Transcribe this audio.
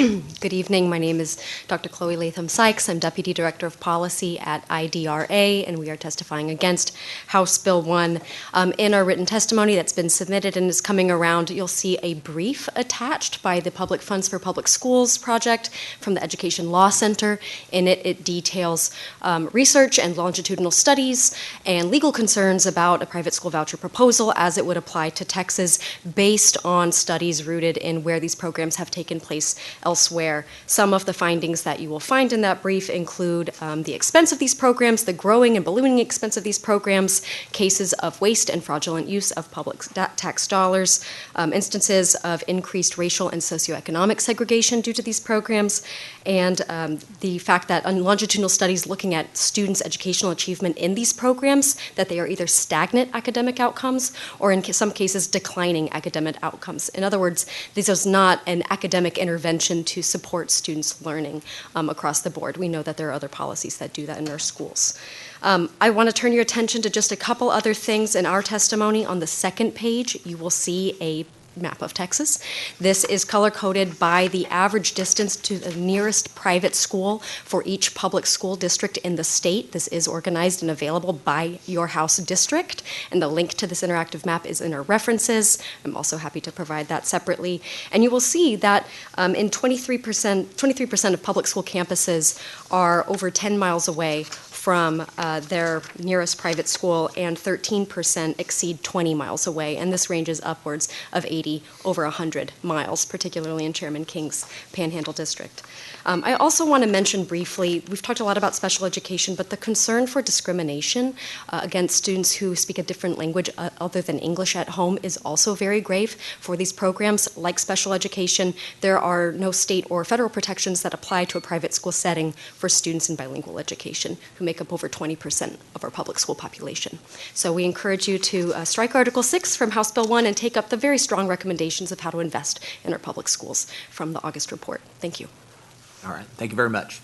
Good evening. My name is Dr. Chloe Latham Sikes. I'm Deputy Director of Policy at IDRA, and we are testifying against House Bill 1. In our written testimony that's been submitted and is coming around, you'll see a brief attached by the Public Funds for Public Schools project from the Education Law Center. In it, it details research and longitudinal studies and legal concerns about a private school voucher proposal as it would apply to Texas based on studies rooted in where these programs have taken place elsewhere. Some of the findings that you will find in that brief include the expense of these programs, the growing and ballooning expense of these programs, cases of waste and fraudulent use of public tax dollars, instances of increased racial and socioeconomic segregation due to these programs, and the fact that on longitudinal studies looking at students' educational achievement in these programs, that they are either stagnant academic outcomes or in some cases declining academic outcomes. In other words, this is not an academic intervention to support students' learning across the board. We know that there are other policies that do that in our schools. I want to turn your attention to just a couple other things in our testimony. On the second page, you will see a map of Texas. This is color-coded by the average distance to the nearest private school for each public school district in the state. This is organized and available by your house district, and the link to this interactive map is in our references. I'm also happy to provide that separately. And you will see that in 23% of public school campuses are over 10 miles away from their nearest private school, and 13% exceed 20 miles away, and this ranges upwards of 80 over 100 miles, particularly in Chairman King's Panhandle District. I also want to mention briefly, we've talked a lot about special education, but the concern for discrimination against students who speak a different language other than English at home is also very grave for these programs. Like special education, there are no state or federal protections that apply to a private school setting for students in bilingual education who make up over 20% of our public school population. So we encourage you to strike Article 6 from House Bill 1 and take up the very strong recommendations of how to invest in our public schools from the August report. Thank you. All right. Thank you very much.